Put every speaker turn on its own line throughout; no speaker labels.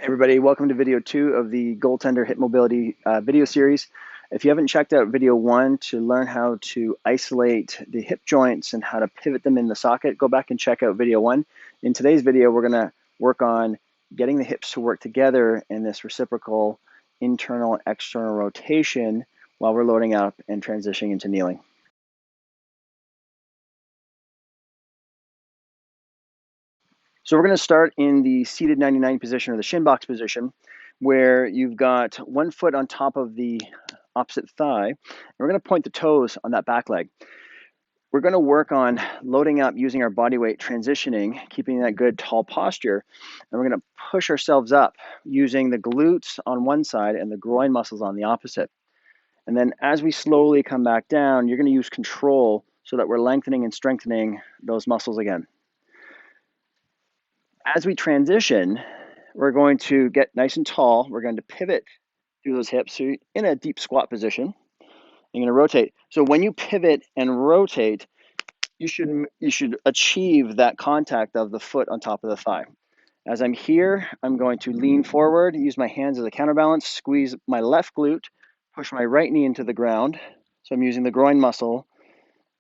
Everybody, welcome to video 2 of the goaltender hip mobility video series. If you haven't checked out video 1 to learn how to isolate the hip joints and how to pivot them in the socket, go back and check out video 1. In today's video, we're going to work on getting the hips to work together in this reciprocal internal and external rotation while we're loading up and transitioning into kneeling. So we're going to start in the seated 99 position, or the shin box position, where you've got one foot on top of the opposite thigh. And we're going to point the toes on that back leg. We're going to work on loading up using our body weight, transitioning, keeping that good tall posture. And we're going to push ourselves up using the glutes on one side and the groin muscles on the opposite. And then as we slowly come back down, you're going to use control so that we're lengthening and strengthening those muscles again. As we transition, we're going to get nice and tall. We're going to pivot through those hips. So you're in a deep squat position. You're going to rotate. So when you pivot and rotate, you should achieve that contact of the foot on top of the thigh. As I'm here, I'm going to lean forward, use my hands as a counterbalance, squeeze my left glute, push my right knee into the ground. So I'm using the groin muscle,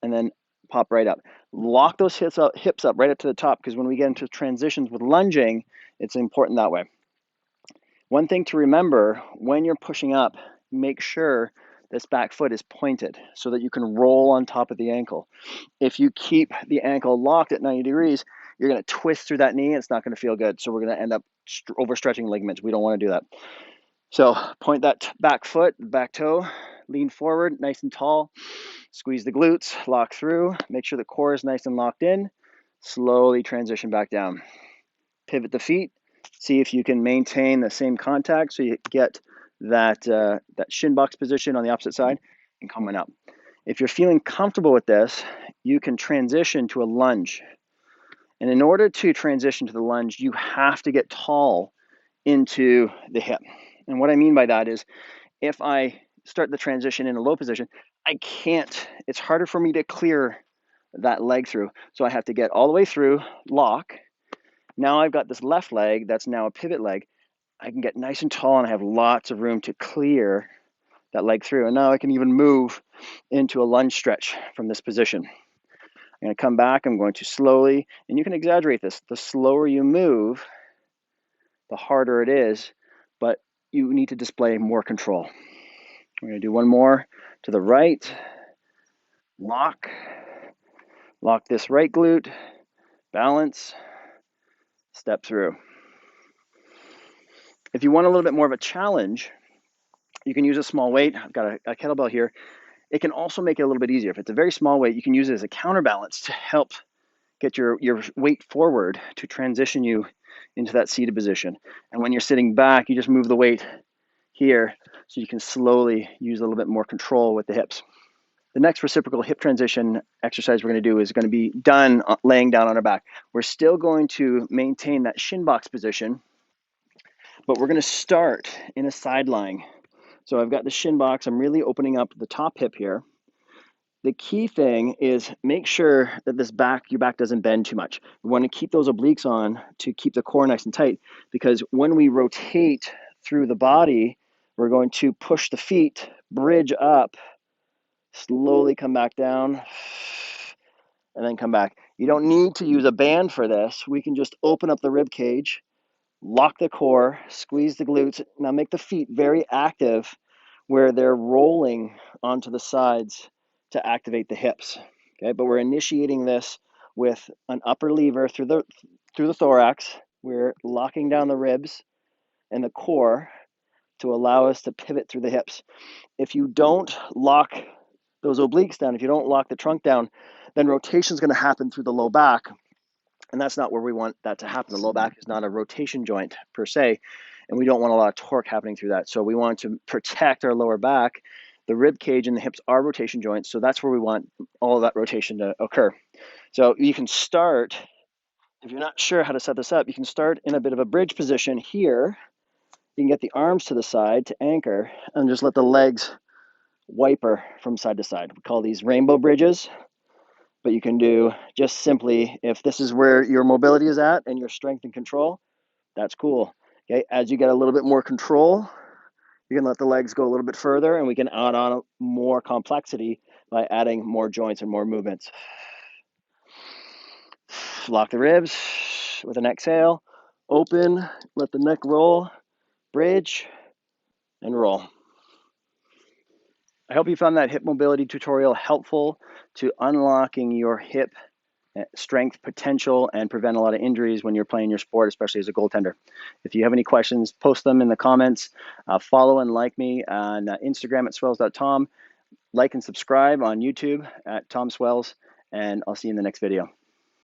and then pop right up. Lock those hips up right up to the top, because when we get into transitions with lunging, it's important that way. One thing to remember, when you're pushing up, make sure this back foot is pointed so that you can roll on top of the ankle. If you keep the ankle locked at 90 degrees, you're going to twist through that knee and it's not going to feel good. So we're going to end up overstretching ligaments. We don't want to do that. So point that back foot, back toe, lean forward, nice and tall. Squeeze the glutes, lock through, make sure the core is nice and locked in. Slowly transition back down. Pivot the feet. See if you can maintain the same contact so you get that shin box position on the opposite side and coming up. If you're feeling comfortable with this, you can transition to a lunge. And in order to transition to the lunge, you have to get tall into the hip. And what I mean by that is, if I start the transition in a low position, I can't, it's harder for me to clear that leg through. So I have to get all the way through, lock. Now I've got this left leg that's now a pivot leg. I can get nice and tall and I have lots of room to clear that leg through. And now I can even move into a lunge stretch from this position. I'm going to come back. I'm going to slowly, and you can exaggerate this. The slower you move, the harder it is, but you need to display more control. We're going to do one more to the right. Lock this right glute, balance, step through. If you want a little bit more of a challenge, you can use a small weight. I've got a kettlebell here. It can also make it a little bit easier. If it's a very small weight, you can use it as a counterbalance to help get your weight forward to transition you into that seated position. And when you're sitting back, you just move the weight here so you can slowly use a little bit more control with the hips. The next reciprocal hip transition exercise we're going to do is going to be done laying down on our back. We're still going to maintain that shin box position, but we're going to start in a side lying. So I've got the shin box. I'm really opening up the top hip here. The key thing is make sure that your back doesn't bend too much. We want to keep those obliques on to keep the core nice and tight, because when we rotate through the body, we're going to push the feet, bridge up, slowly come back down, and then come back. You don't need to use a band for this. We can just open up the rib cage, lock the core, squeeze the glutes. Now make the feet very active where they're rolling onto the sides to activate the hips. Okay, but we're initiating this with an upper lever through the thorax. We're locking down the ribs and the core to allow us to pivot through the hips. If you don't lock those obliques down, if you don't lock the trunk down, then rotation is going to happen through the low back. And that's not where we want that to happen. The low back is not a rotation joint per se, and we don't want a lot of torque happening through that. So we want to protect our lower back. The rib cage and the hips are rotation joints, so that's where we want all of that rotation to occur. So you can start, if you're not sure how to set this up, you can start in a bit of a bridge position here. You can get the arms to the side to anchor and just let the legs wiper from side to side. We call these rainbow bridges. But you can do just simply, if this is where your mobility is at and your strength and control, that's cool. Okay, as you get a little bit more control, you can let the legs go a little bit further, and we can add on more complexity by adding more joints and more movements. Lock the ribs with an exhale. Open, let the neck roll, bridge, and roll. I hope you found that hip mobility tutorial helpful to unlocking your hip strength potential and prevent a lot of injuries when you're playing your sport, especially as a goaltender. If you have any questions, post them in the comments. Follow and like me on Instagram at swells.tom. Like and subscribe on YouTube at Tom Swells, and I'll see you in the next video.